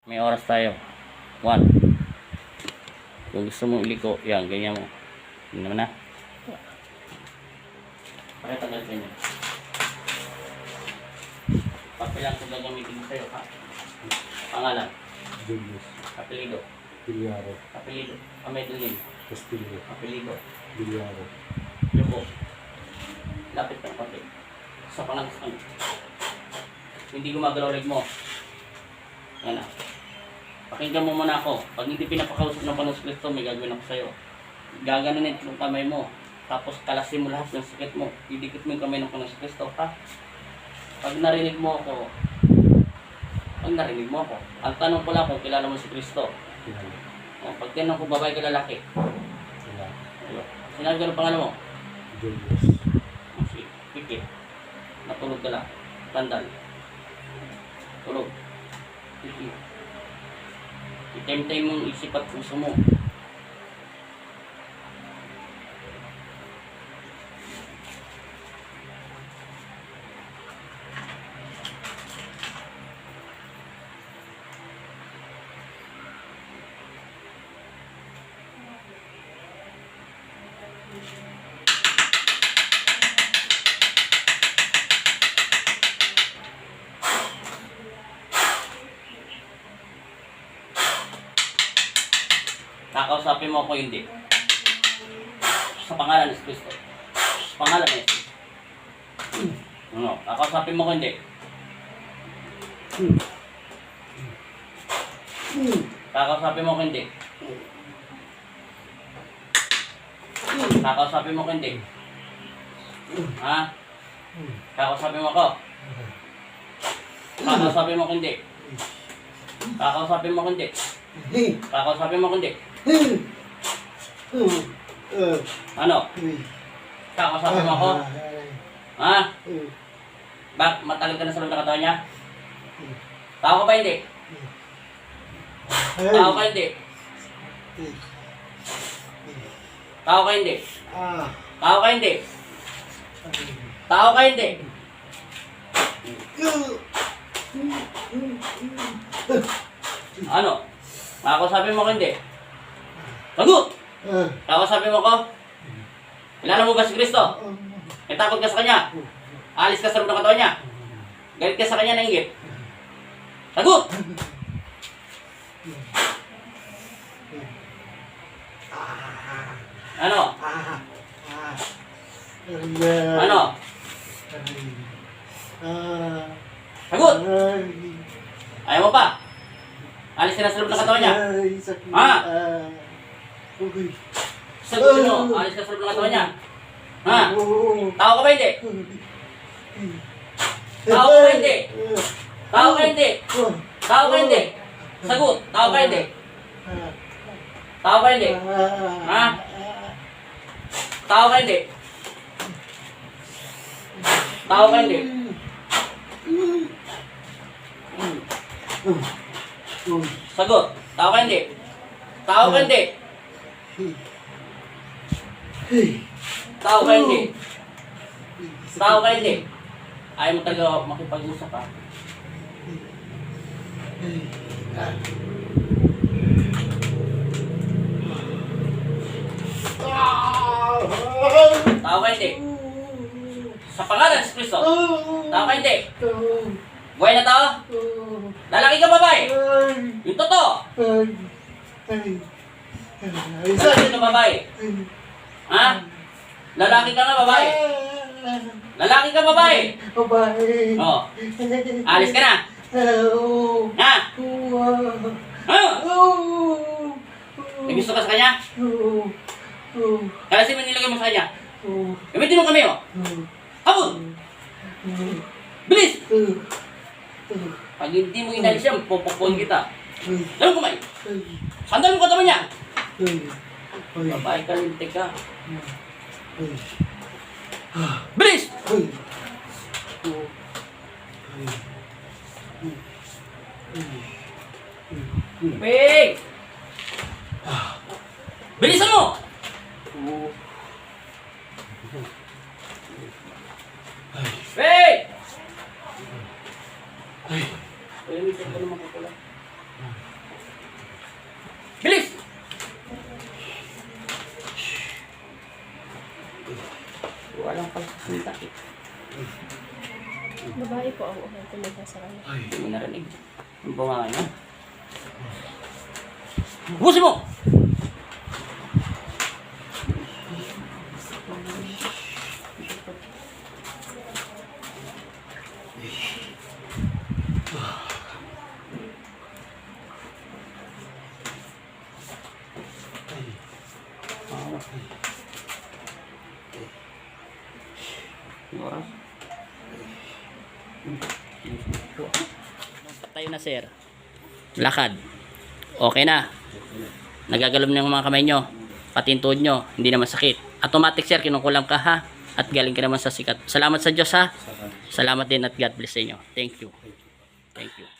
May oras tayo. 1. Kung gusto mong iliko, yan, ganyan mo. Hindi naman na. Pakita ka ganyan. Papilang kung gagamitin sa'yo, ha? Pangalan. Julius. Apelido. Villaro. Apelido. Amedulin. Castillo. Apelido. Villaro. Yuko. Lapit ng konti. Sa pangalan. Hindi gumagalaw leg mo. Yan na. Pakinggan mo muna ako. Pag hindi pinapakausap ng Panginoon Kristo, may gagawin ako sa'yo. Gaganunin yung kamay mo. Tapos kalasin mo lahat ng sakit mo. Didikit mo yung kamay ng Panginoon Kristo, ha? Pag narinig mo ako, ang tanong ko lang kung kilala mo si Kristo. Kilala. O, pag tinanong ko babae ka lalaki. Kilala. Sinabi ko ng pangalan mo. Julius. Si Kiki. Natulog ka lang. Tandal. Tulog. Kiki. Itime-time mong isip at puso mo. Kakausapin mo ako hindi. Sa pangalan ni Kristo. Sa pangalan ni Jesus. Ano? Kakausapin mo ko hindi. Kakausapin mo ko hindi. Kakausapin mo ko hindi. Ha? Kakausapin mo ako. Kakausapin mo ko hindi. Kakausapin mo ko hindi. Kakausapin mo ko hindi. Ano? Kakausapin mo ako? Ha? Matagal ka na sa loob ng katawan niya? Tao ka ba hindi? Tao ka hindi? Tao ka hindi? Tao ka hindi? Tao ka hindi? Ano? Kakausapin mo ko hindi? Lagot! Kakausapin mo ko? Kilala mo ba si Kristo? May takot ka sa kanya? Alis ka sa loob ng katawan niya? Galit ka sa kanya, nainggit? Lagot! Ano? Ano? Sagot! Ayaw mo pa? Alis ka na sa loob ng katawan niya? Ha? Sagutin mo, alis ka sa loob ng katawan niya? Ha? Tao ka ba hindi? Tao ka ba hindi? Tao ka hindi? Tao ka hindi? Sagot, tao ka hindi? Tao ka hindi? Ha? Tao ka hindi? Tao ka hindi? Sagot, tao ka hindi? Tao ka hindi? Tao ka hindi? Tao ka hindi? Ayaw mo talaga makipag-usap, ha? Tao ka hindi? Sa pangalan ni Kristo. Tao ka hindi? Buhay na tao? Lalaki ka babae? Yung totoo? Lalaki ka babae? Ha? Lalaki ka nga babae? Lalaki ka babae? Oo. Alis ka na? Ha? Ha? May gusto ka sa kanya? Kalasin mo nilagay mo sa kanya? Gamitin mo kami, oh. Habol! Bilis! Pag hindi mo inalis yan, popopon kita. Lalang kumay! Sandal mo katawan niya! Babae ka, lintik ka. Bilis! Ping! Bilisan mo! Hey! Ay, minsan ko naman ko pala. po ang uhal tumika sa kanya. Hindi mo narinig. Ang bunganga niya. Busin mo! Oras. Tayo na, sir. Lakad. Okay na. Nagagalom na yung mga kamay nyo. Pati yung tuhod nyo. Hindi naman sakit. Automatic, sir. Kinukulam ka, ha? At galing ka naman sa sikat. Salamat sa Diyos, ha? Salamat din at God bless sa inyo. Thank you. Thank you.